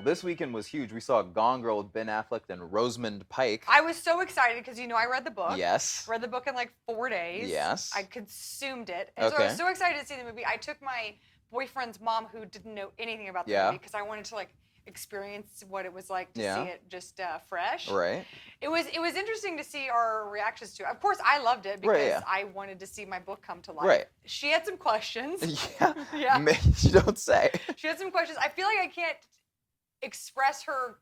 Well, this weekend was huge. We saw Gone Girl with Ben Affleck and Rosamund Pike. I was so excited because I read the book. Yes. Read the book in like 4 days. Yes. I consumed it. And so I was so excited to see the movie. I took my boyfriend's mom who didn't know anything about the movie because I wanted to like experience what it was like to see it just fresh. Right. It was interesting to see our reactions to it. Of course, I loved it because I wanted to see my book come to life. Right. She had some questions. Yeah. You don't say. She had some questions. I feel like I can't express her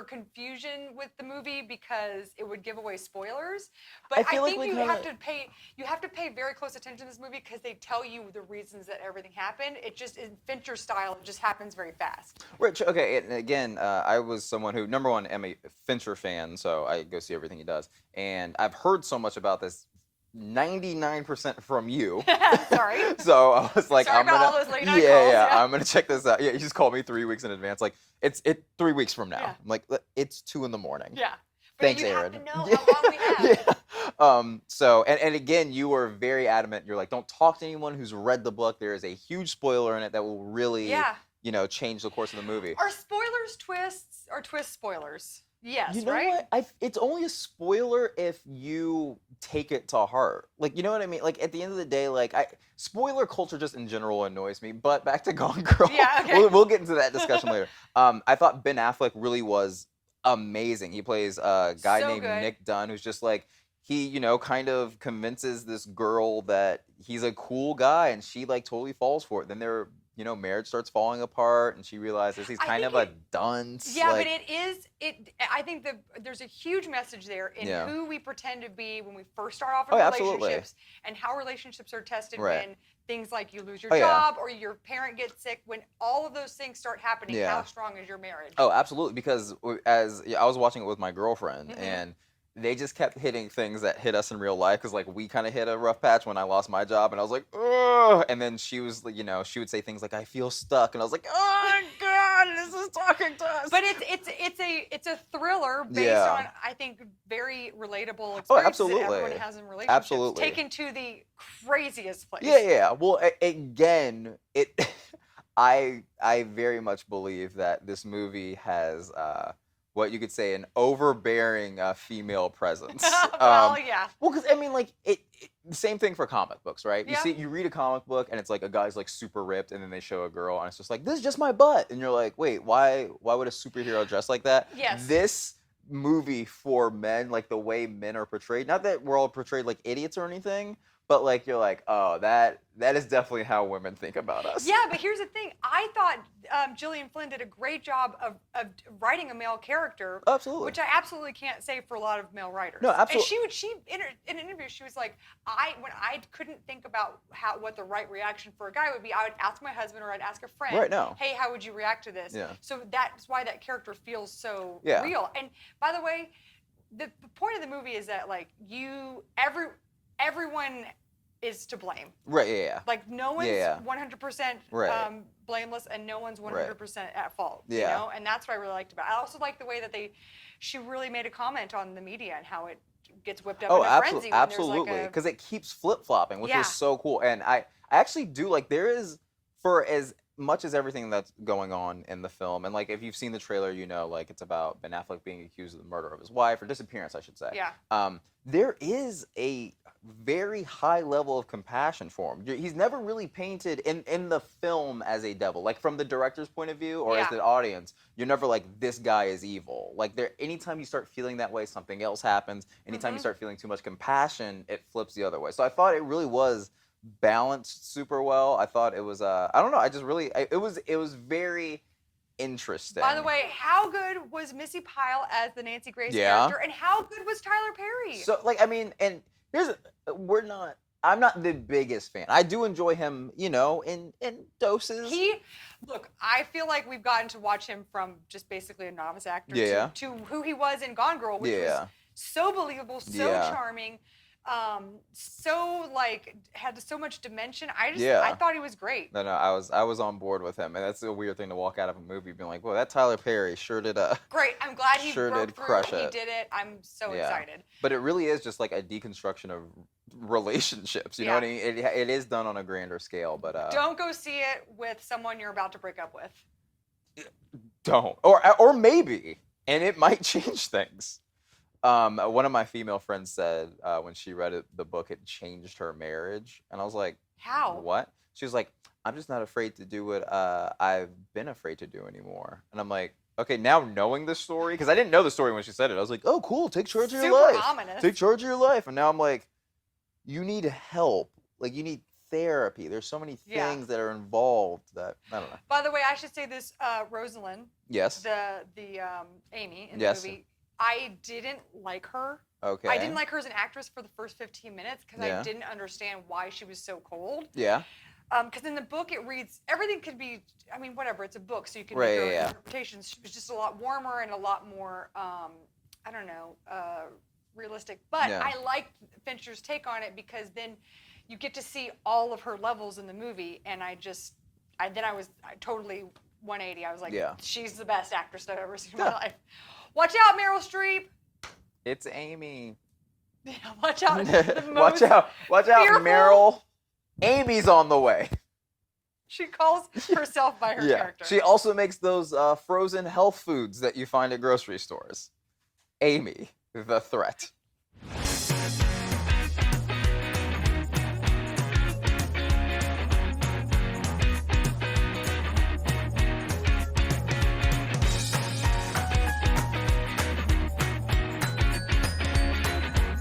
confusion with the movie because it would give away spoilers. But I think you have to pay very close attention to this movie because they tell you the reasons that everything happened. It just in Fincher style, it just happens very fast. Rich, okay, and again, I was someone who, number one, am a Fincher fan, so I go see everything he does. And I've heard so much about this 99% from you. Sorry. So I was like, sorry about all those late night calls. Yeah, I'm gonna check this out. Yeah, you just called me 3 weeks in advance. Like it's 3 weeks from now. Yeah. I'm like, it's 2 a.m. Yeah. But Thanks, you Erin. have to know how long we have. Yeah. So and again, you were very adamant. You're like, don't talk to anyone who's read the book. There is a huge spoiler in it that will really, change the course of the movie. Are spoilers twists or twist spoilers? Yes, you know right? what? It's only a spoiler if you take it to heart. Like, you know what I mean? Like, at the end of the day, like, spoiler culture just in general annoys me. But back to Gone Girl. Yeah, okay. We'll get into that discussion later. I thought Ben Affleck really was amazing. He plays a guy named Nick Dunn, who's just like, he, kind of convinces this girl that he's a cool guy, and she, like, totally falls for it. Then they're marriage starts falling apart, and she realizes he's kind of a dunce. Yeah, but I think there's a huge message there in who we pretend to be when we first start off in relationships, and how relationships are tested when things like you lose your job or your parent gets sick. When all of those things start happening, how strong is your marriage? Oh, absolutely. Because as I was watching it with my girlfriend, and they just kept hitting things that hit us in real life because, like, we kind of hit a rough patch when I lost my job, and I was like, ugh. And then she was, she would say things like, I feel stuck, and I was like, oh my God, this is talking to us. But it's a thriller based on, I think, very relatable experiences that everyone has in relationships. Absolutely. Taken to the craziest place. Yeah. Well, again, I very much believe that this movie has what you could say an overbearing female presence. Well, yeah. Well, because I mean, like same thing for comic books, right? You read a comic book and it's like a guy's like super ripped, and then they show a girl and it's just like, this is just my butt, and you're like, wait, why would a superhero dress like that? Yes. This movie for men, like the way men are portrayed, not that we're all portrayed like idiots or anything, but like you're like, oh, that is definitely how women think about us. Yeah, but here's the thing. I thought Gillian Flynn did a great job of writing a male character. Absolutely. Which I absolutely can't say for a lot of male writers. No, absolutely. And she in an interview, she was like, when I couldn't think about what the right reaction for a guy would be, I would ask my husband or I'd ask a friend, right, no. Hey, how would you react to this? Yeah. So that's why that character feels so real. And by the way, the point of the movie is that like everyone is to blame. Right, yeah. Like no one's 100% blameless, and no one's 100% at fault. Yeah. You know, and that's what I really liked about it. I also like the way that she really made a comment on the media and how it gets whipped up in a frenzy. Absolutely, because it keeps flip-flopping, which was so cool. And I actually do like, there is, for as much as everything that's going on in the film, and like if you've seen the trailer, like it's about Ben Affleck being accused of the murder of his wife, or disappearance, I should say. Yeah. There is a very high level of compassion for him. He's never really painted in the film as a devil, like from the director's point of view or as the audience. You're never like, this guy is evil. Like anytime you start feeling that way, something else happens. Anytime you start feeling too much compassion, it flips the other way. So I thought it really was balanced super well. I thought it was I don't know. I just really it was very interesting. By the way, how good was Missy Pyle as the Nancy Grace character, and how good was Tyler Perry? So like, I mean, and I'm not the biggest fan. I do enjoy him, in doses. I feel like we've gotten to watch him from just basically a novice actor to who he was in Gone Girl, which was so believable, so charming. So like had so much dimension. I thought he was great. No, I was on board with him, and that's a weird thing to walk out of a movie being like, well, that Tyler Perry sure did great. I'm glad he sure broke did through. crush it. He did it. I'm so excited. But it really is just like a deconstruction of relationships. You know what I mean? It is done on a grander scale, but don't go see it with someone you're about to break up with. don't. Or maybe, and it might change things. One of my female friends said when she read the book, it changed her marriage, and I was like, how? What? She was like, I'm just not afraid to do what I've been afraid to do anymore. And I'm like, okay, now knowing the story, because I didn't know the story when she said it, I was like, oh, cool, take charge of your life. Super ominous. Take charge of your life. And now I'm like, you need help. Like, you need therapy. There's so many things that are involved that, I don't know. By the way, I should say this, Rosalind. Yes. The Amy in the movie. I didn't like her. Okay. I didn't like her as an actress for the first 15 minutes because I didn't understand why she was so cold. Yeah. Because in the book it reads, everything could be, I mean, whatever, it's a book, so you can make your own interpretations. She was just a lot warmer and a lot more, I don't know, realistic. But I liked Fincher's take on it because then you get to see all of her levels in the movie, and I totally 180. I was like, she's the best actress I've ever seen in my life. Watch out, Meryl Streep. It's Amy. Yeah, watch out. Watch out, Meryl. Amy's on the way. She calls herself by her character. She also makes those frozen health foods that you find at grocery stores. Amy, the threat.